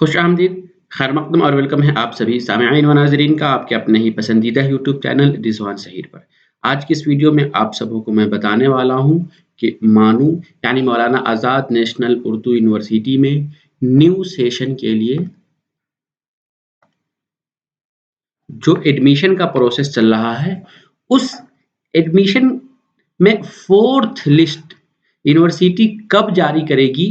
खुश-आमदीद, खैर-मक़दम और वेलकम है आप सभी सामिईन व नाज़रीन का आपके अपने ही पसंदीदा यूट्यूब चैनल रिज़वान ज़हीर पर। आज की इस वीडियो में आप सबों को मैं बताने वाला हूँ कि मानू यानी मौलाना आज़ाद नेशनल उर्दू यूनिवर्सिटी में न्यू सेशन के लिए जो एडमिशन का प्रोसेस चल रहा है, उस एडमिशन में 4th लिस्ट यूनिवर्सिटी कब जारी करेगी,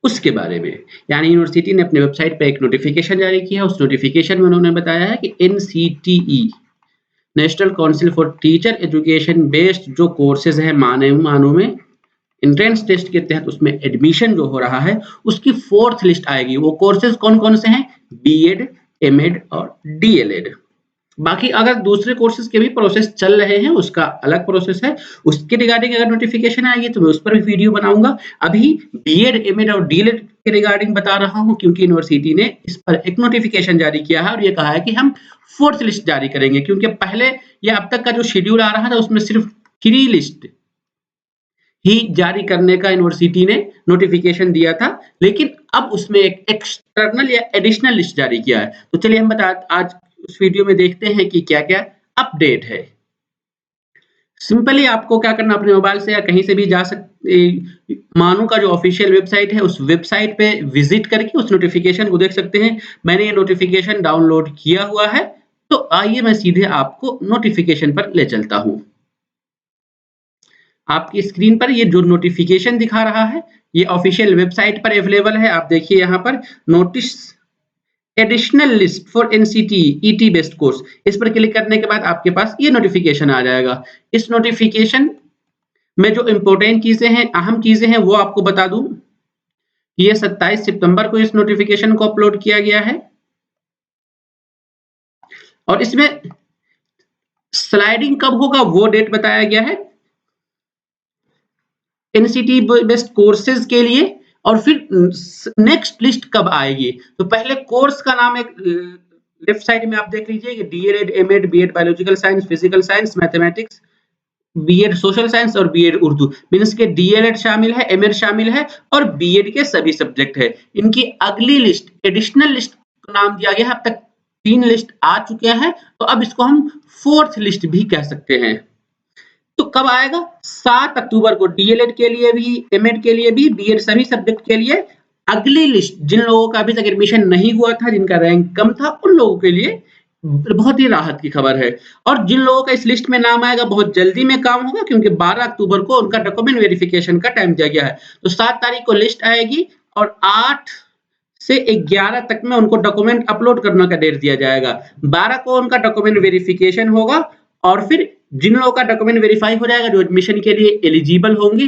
उसके बारे में। यानी यूनिवर्सिटी ने अपने वेबसाइट पे एक नोटिफ़िकेशन जारी किया है, उस नोटिफ़िकेशन में उन्होंने बताया है कि NCTE national council for teacher education based जो कोर्सेज़ हैं मानू में एंट्रेंस टेस्ट के तहत उसमें एडमिशन जो हो रहा है, उसकी 4th लिस्ट आएगी। वो कोर्सेज़ कौन-कौन से हैं? बीएड, एमएड और डीएलएड। बाकी अगर दूसरे कोर्सेज़ के भी प्रोसेस चल रहे हैं, उसका अलग प्रोसेस है। उसके रिगार्डिंग अगर नोटिफ़िकेशन आएगी तो मैं उस पर भी वीडियो बनाऊँगा। अभी बीएड, एमएड और डीएलएड के रिगार्डिंग बता रहा हूँ क्योंकि यूनिवर्सिटी ने इस पर एक नोटिफ़िकेशन जारी किया है और ये कहा है कि हम 4th लिस्ट जारी करेंगे क्योंकि पहले या अब तक का जो शेड्यूल आ रहा था उसमें सिर्फ 3 लिस्ट ही जारी करने का यूनिवर्सिटी ने नोटिफ़िकेशन दिया था, लेकिन अब उसमें एक एक्सटर्नल या एडिशनल लिस्ट जारी किया है। तो चलिए हम आज उस वीडियो में देखते हैं कि क्या-क्या अपडेट है। सिंपली आपको क्या करना अपने मोबाइल से या कहीं से भी मानू का जो ऑफिशियल वेबसाइट है, उस वेबसाइट पे विज़िट करके उस नोटिफ़िकेशन को देख सकते हैं। मैंने ये नोटिफ़िकेशन डाउनलोड किया हुआ है, तो आइए मैं सीधे आपको नोटिफ़िकेशन पर ले चलता हूँ। आपकी स्क्रीन पर ये जो नोटिफ़िकेशन दिखा रहा है, ये ऑफिशियल वेबसाइट पर अवेलेबल है। आप देखिए यहाँ पर notice additional list for NCT ET based course, इस पर क्लिक करने के बाद आपके पास ये नोटिफ़िकेशन आ जाएगा। इस नोटिफ़िकेशन में जो इम्पोर्टेंट चीज़ें हैं, अहम चीज़ें हैं, वो आपको बता दूँ कि ये 27 सितंबर को इस नोटिफ़िकेशन को अपलोड किया गया है और इसमें स्लाइडिंग कब होगा वो डेट बताया गया है। एनसीटी बेस्ड कोर्सेज के लिए और फिर नेक्स्ट लिस्ट कब आएगी। तो पहले कोर्स का नाम एक लेफ्ट साइड में आप देख लीजिए कि DElEd, MEd, BEd biological science, physical science, mathematics, BEd social science और बीएड उर्दू मीन्स के डीएलएड शामिल है, एमएड शामिल है और बीएड के सभी सब्जेक्ट है। इनकी अगली लिस्ट एडिशनल लिस्ट का नाम दिया गया है। अब तक 3 लिस्ट आ चुके हैं, तो अब इसको हम 4th लिस्ट भी कह सकते हैं। तो कब आएगा? 7 अक्टूबर को डीएलएड के लिए भी, एमएड के लिए भी, बीएड सभी सब्जेक्ट के लिए अगली लिस्ट जिन लोगों का अभी तक एडमिशन नहीं हुआ था, जिनका रैंक कम था, उन लोगों के लिए बहुत ही राहत की खबर है। और जिन लोगों का इस लिस्ट में नाम आएगा बहुत जल्दी में काम होगा क्योंकि 12 अक्टूबर को उनका डॉक्यूमेंट वेरिफिकेशन का टाइम दिया गया है। तो 7 तारीख को लिस्ट आएगी और 8 से 11 तक में उनको डॉक्यूमेंट अपलोड करने का डेट दिया जाएगा। 12 को उनका डॉक्यूमेंट वेरिफिकेशन होगा और फिर जिन लोगों का डॉक्यूमेंट वेरीफाई हो जाएगा, जो एडमिशन के लिए एलिजिबल होंगे,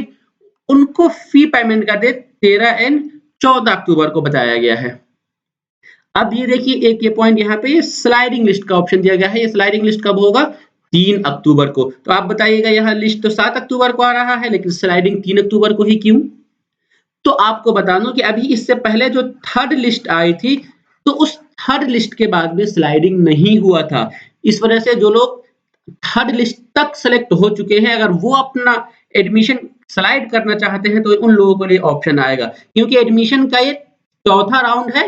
उनको फी पेमेंट का डेट 13 एंड 14 अक्टूबर को बताया गया है। अब ये देखिए एक ये पॉइंट यहाँ पे स्लाइडिंग लिस्ट का ऑप्शन दिया गया है। ये स्लाइडिंग लिस्ट कब होगा? 3 अक्टूबर को। तो आप बताइएगा यहाँ लिस्ट तो 7 अक्टूबर को आ रहा है लेकिन स्लाइडिंग 3 अक्टूबर को ही क्यों? तो आपको बता दूं कि अभी इससे पहले जो 3rd लिस्ट आई थी, तो उस 3rd लिस्ट के बाद में स्लाइडिंग नहीं हुआ था। इस वजह से जो लोग 3rd लिस्ट तक सेलेक्ट हो चुके हैं, अगर वो अपना एडमिशन स्लाइड करना चाहते हैं तो उन लोगों के लिए ऑप्शन आएगा क्योंकि एडमिशन का ये चौथा राउंड है।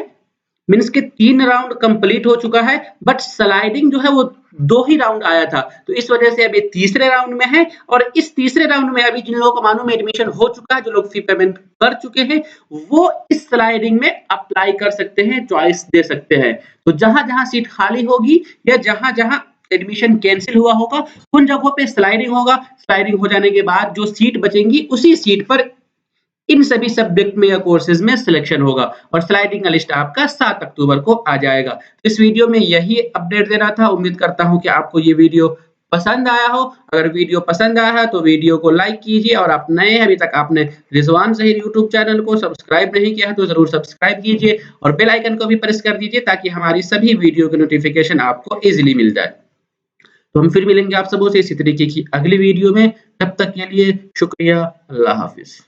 मीन्स के 3 राउंड कंप्लीट हो चुका है बट स्लाइडिंग जो है वो 2 ही राउंड आया था। तो इस वजह से अभी तीसरे राउंड में है और इस तीसरे राउंड में अभी जिन लोगों को मालूम है एडमिशन हो चुका है, जो लोग फी पेमेंट कर चुके हैं, वो इस स्लाइडिंग में अप्लाई कर सकते हैं, चॉइस दे सकते हैं। तो जहां-जहां सीट खाली होगी या जहां-जहां एडमिशन कैंसिल हुआ होगा, उन जगहों पे स्लाइडिंग होगा। स्लाइडिंग हो जाने के बाद जो सीट बचेंगी उसी सीट पर इन सभी सब्जेक्ट में या कोर्सेज में सिलेक्शन होगा और स्लाइडिंग का लिस्ट आपका 7 अक्टूबर को आ जाएगा। इस वीडियो में यही अपडेट देना था। उम्मीद करता हूं कि आपको ये वीडियो पसंद आया हो। अगर वीडियो पसंद आया है तो वीडियो को लाइक कीजिए और आप नए हैं, अभी तक आपने रिज़वान ज़हीर यूट्यूब चैनल को सब्सक्राइब नहीं किया है तो ज़रूर सब्सक्राइब कीजिए और बेल आइकन को भी प्रेस कर दीजिए ताकि हमारी सभी वीडियो की नोटिफिकेशन आपको ईज़िली मिल जाए। तो हम फिर मिलेंगे आप सबों से इसी तरीके की अगली वीडियो में। तब तक के लिए शुक्रिया। अल्लाह हाफ़िज़।